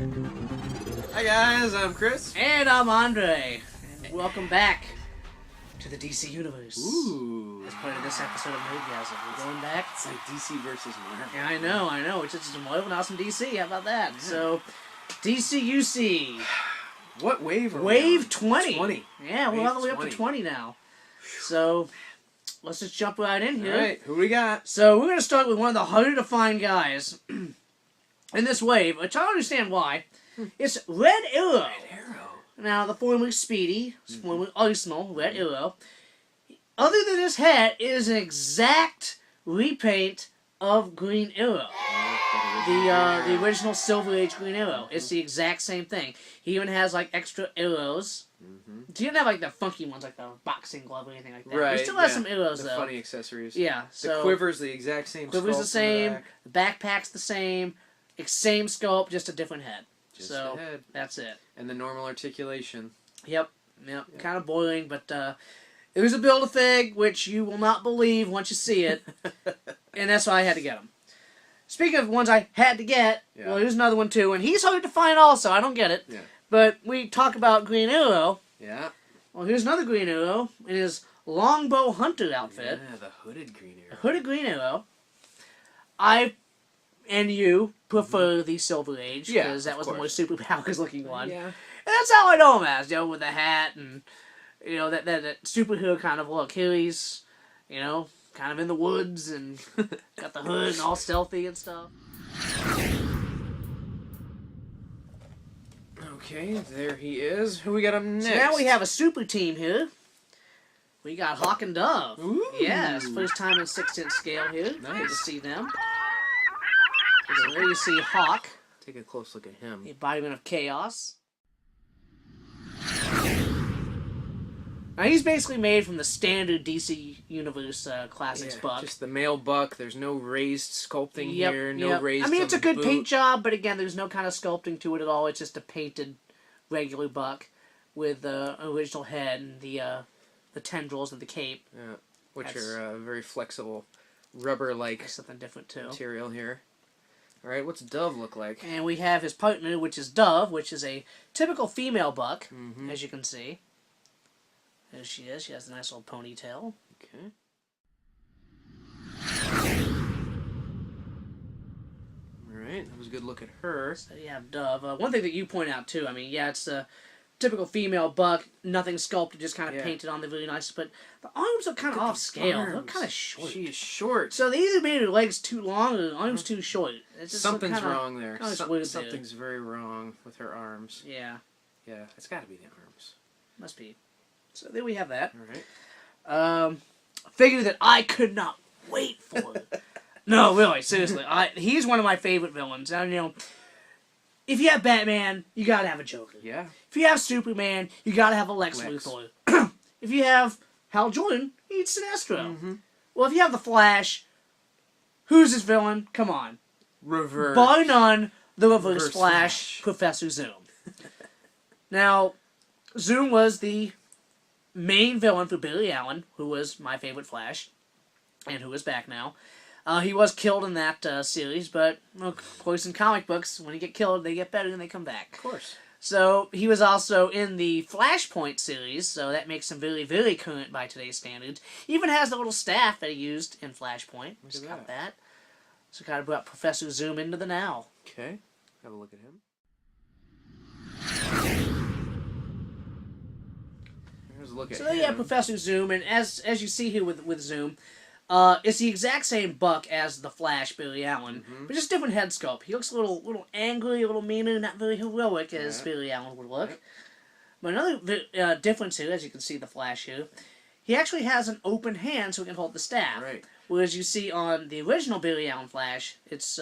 Hi guys, I'm Chris. And I'm Andre. And welcome back to the DC Universe. Ooh. As part of this episode of Nerdgasm. We're going back. It's like DC versus Marvel. Yeah, I know. It's just Marvel, now some DC. How about that? Yeah. So, DCUC. What wave are Wave we on? 20. 20. Yeah, we're Wave all the way up to 20 now. So, let's just jump right in here. Alright, who we got? So, we're going to start with one of the harder to find guys in this wave, which I don't understand why. It's Red Arrow. Red Arrow. Now, the formerly Speedy, formerly Arsenal, Red Arrow. Other than his hat, it is an exact repaint of Green Arrow. The original Silver Age Green Arrow. It's the exact same thing. He even has, like, extra arrows. He didn't have, like, the funky ones, like the boxing glove or anything like that. Right, He still has some arrows, the though. funny accessories. Yeah, so... The quiver's the exact same. Quiver's the same, back. the backpack's the same, same sculpt, just a different head. Just so, the head. that's it. And the normal articulation. Yep. Kind of boring, but it was a Build-A-Fig, which you will not believe once you see it, and that's why I had to get him. Speaking of ones I had to get, well, here's another one too, and he's hard to find also, I don't get it. Yeah. But we talk about Green Arrow. Yeah. Well, here's another Green Arrow in his Longbow Hunter outfit. Yeah, the hooded Green Arrow. A hooded Green Arrow. I and you prefer the Silver Age, because that was the more superpowers looking one. Yeah. And that's how I know him as, with the hat and, that superhero kind of look. Here he's, kind of in the woods and got the hood and all stealthy and stuff. Okay, there he is. Who we got up next? So now we have a super team here. We got Hawk and Dove. Ooh. Yes, first time in 6-inch scale here. Nice. Good to see them. So there you see Hawk. Take a close look at him. The embodiment of chaos. Now he's basically made from the standard DC Universe Classics buck. Just the male buck. There's no raised sculpting here. No raised. I mean, it's a good boot. paint job, but again, there's no kind of sculpting to it at all. It's just a painted regular buck with the original head and the tendrils of the cape. Yeah, which are very flexible, rubber-like something different too. Material here. All right, what's Dove look like? And we have his partner, which is Dove, which is a typical female buck, as you can see. There she is. She has a nice little ponytail. Okay. All right, that was a good look at her. So you have Dove. One thing that you point out too, I mean, yeah, it's a typical female buck, nothing sculpted, just kind of painted on there really nice, but the arms are kind of off scale. They're kind of short. She is short. So they either made her legs too long or her arms too short. It's just Something's wrong there. Something's very wrong with her arms. Yeah. Yeah, it's got to be the arms. Must be. So there we have that. All right. A figure that I could not wait for. No, really, seriously. He's one of my favorite villains. And, if you have Batman, you gotta have a Joker. Yeah. If you have Superman, you gotta have a Lex Luthor. If you have Hal Jordan, you need Sinestro. Well, if you have the Flash, who's his villain? Come on. Reverse. Bar none, the Reverse Flash, Professor Zoom. Now, Zoom was the main villain for Barry Allen, who was my favorite Flash, and who is back now. He was killed in that series, but of course in comic books, when you get killed, they get better and they come back. Of course. So he was also in the Flashpoint series, so that makes him very, very current by today's standards. He even has the little staff that he used in Flashpoint. Just got that. So kind of brought Professor Zoom into the now. Okay. Have a look at him. Here's a look at him. So there you have Professor Zoom, and as you see here with Zoom, it's the exact same buck as the Flash, Barry Allen, but just different head sculpt. He looks a little angry, a little meaner, not very heroic as Barry Allen would look. But another difference here, as you can see the Flash here, he actually has an open hand so he can hold the staff. Right. Whereas you see on the original Barry Allen Flash, it's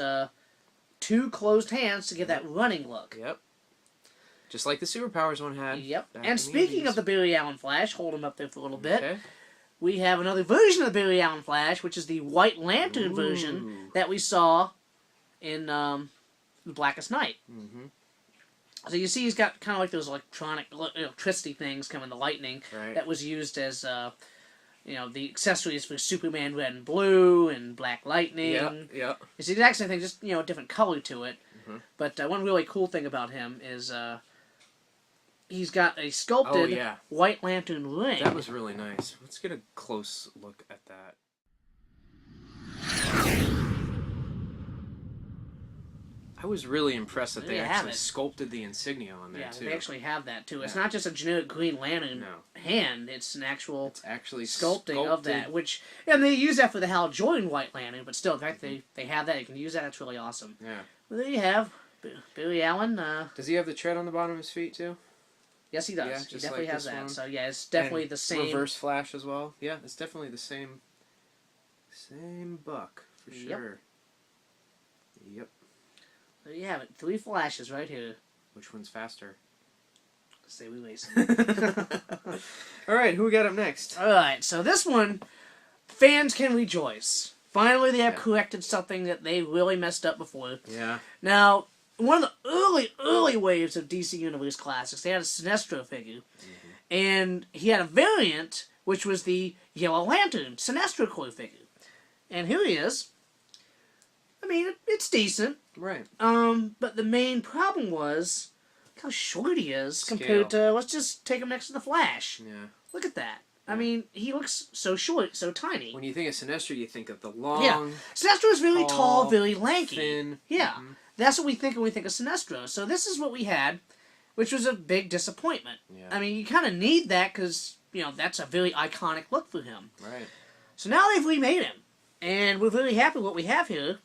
two closed hands to give that running look. Yep. Just like the Superpowers one had. Yep. And speaking of the Barry Allen Flash, hold him up there for a little bit. We have another version of the Barry Allen Flash, which is the White Lantern version that we saw in The Blackest Night. So you see he's got kind of like those electricity things coming, the lightning, that was used as, the accessories for Superman Red and Blue and Black Lightning. Yeah. It's the exact same thing, just, different color to it. But one really cool thing about him is he's got a sculpted White Lantern ring. That was really nice. Let's get a close look at that. I was really impressed that they actually sculpted the insignia on there, too. Yeah, they actually have that, too. It's not just a generic Green Lantern hand. It's an actual sculpting of that, which... And they use that for the Hal Jordan White Lantern, but still, the fact they have that, you can use that, it's really awesome. Yeah. Well, there you have Billy Allen. Does he have the tread on the bottom of his feet, too? Yes, he does. Yeah, he definitely like has that. One. So, yeah, it's definitely the same... Reverse Flash as well. Yeah, it's definitely the same buck, for sure. Yep. There you have it. 3 flashes right here. Which one's faster? Say we waste. Alright, who we got up next? Alright, so this one, fans can rejoice. Finally, they have corrected something that they really messed up before. Yeah. Now, one of the early waves of DC Universe Classics, they had a Sinestro figure. And he had a variant, which was the Yellow Lantern Sinestro core figure. And here he is. I mean, it's decent. Right. But the main problem was how short he is compared to, let's just take him next to the Flash. Yeah. Look at that. I mean, he looks so short, so tiny. When you think of Sinestro, you think of the long... Yeah. Sinestro is very tall, very lanky. Thin. Yeah. That's what we think when we think of Sinestro. So this is what we had, which was a big disappointment. Yeah. I mean, you kind of need that because, you know, that's a very iconic look for him. Right. So now they've remade him. And we're very happy with what we have here.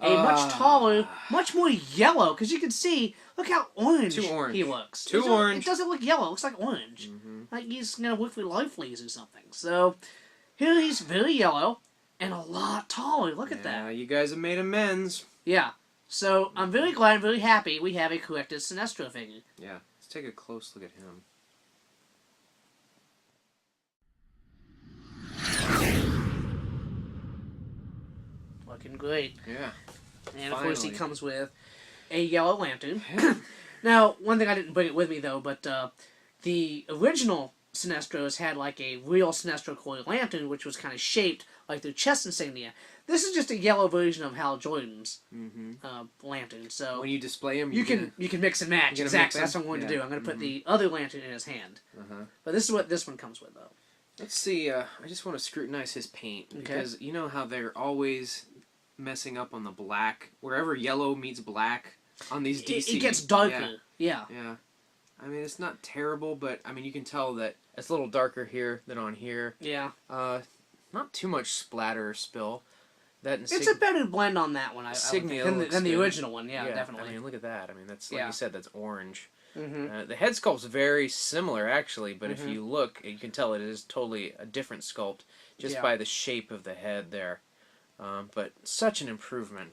A much taller, much more yellow, because you can see, look how orange he looks. Too orange. It doesn't look yellow, it looks like orange. Like he's going to work for life fleas or something. So, here he's very yellow, and a lot taller. Look at that. Yeah, you guys have made amends. Yeah. So, I'm very glad, very happy we have a corrected Sinestro figure. Yeah. Let's take a close look at him. Looking great. Yeah. And of course he comes with a Yellow Lantern. Now, one thing I didn't bring it with me though, but the original Sinestros had like a real Sinestro core lantern, which was kind of shaped like their chest insignia. This is just a yellow version of Hal Jordan's lantern. So when you display him, you can mix and match. Exactly. That's what I'm going to do. I'm going to put the other lantern in his hand. But this is what this one comes with, though. Let's see. I just want to scrutinize his paint because you know how they're always messing up on the black. Wherever yellow meets black on these DC, it gets darker. Yeah. Yeah. I mean, it's not terrible, but I mean, you can tell that it's a little darker here than on here. Yeah. Not too much splatter or spill. It's a better blend on that one, than the original one. Yeah, definitely. I mean, look at that. I mean, that's like you said, that's orange. The head sculpt's very similar, actually, but if you look, you can tell it is totally a different sculpt just by the shape of the head there. But such an improvement.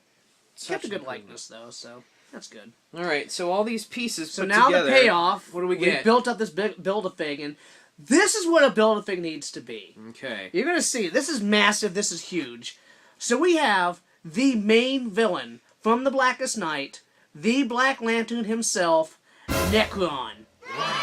Kept a good likeness, though, so that's good. All right, so all these pieces put together. So now the payoff. What do we get? We built up this big Build-A-Fig, and this is what a Build-A-Fig needs to be. Okay. You're going to see. This is massive. This is huge. So we have the main villain from The Blackest Night, the Black Lantern himself, Necron.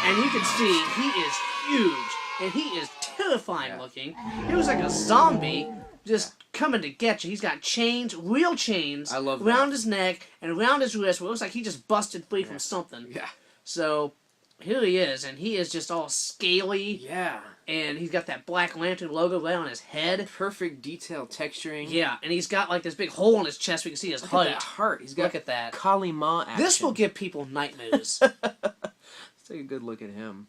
And you can see he is huge, and he is terrifying looking. He was like a zombie just coming to get you. He's got chains, real chains, around his neck and around his wrist. Where it looks like he just busted free from something. Yeah. So here he is, and he is just all scaly. Yeah. And he's got that Black Lantern logo right on his head. Perfect detail texturing. Yeah, and he's got like this big hole in his chest where you can see his heart. Look at that heart. He's got Look at that. Kali Ma action. This will give people nightmares. Let's take a good look at him.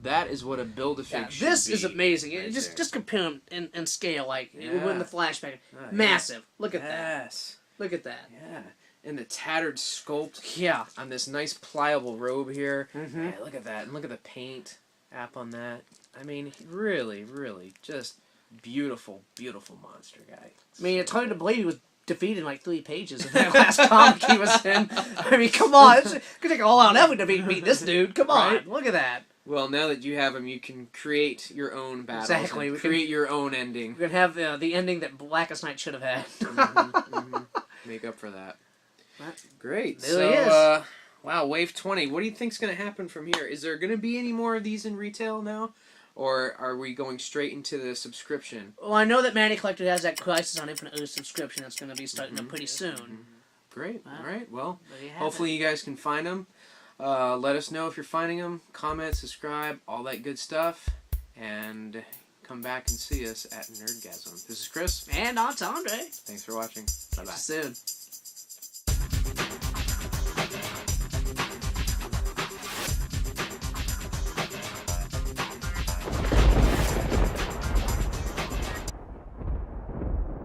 That is what a Build-A-Fig should be. This is amazing. Right just compare him in scale, like when the flashback. Massive. Look at that. Look at that. Yeah. And the tattered sculpt. Yeah. On this nice pliable robe here. Yeah, look at that. And look at the paint app on that. I mean, really, really just beautiful, beautiful monster guy. I mean, it's hard to believe he was defeated in like 3 pages of that last comic he was in. I mean, come on. It's going to take all out effort to beat this dude. Come on. Right? Look at that. Well, now that you have him, you can create your own battles. Exactly. We create your own ending. We can have the ending that Blackest Night should have had. Make up for that. Great. There he is. Wow, Wave 20. What do you think's going to happen from here? Is there going to be any more of these in retail now? or are we going straight into the subscription? Well, I know that Manny Collector has that Crisis on Infinite Earth subscription that's going to be starting up pretty soon. Great. All right. Well, hopefully you guys can find them. Let us know if you're finding them. Comment, subscribe, all that good stuff. And come back and see us at Nerdgasm. This is Chris. And Aunt Andre. Thanks for watching. Bye-bye. Soon.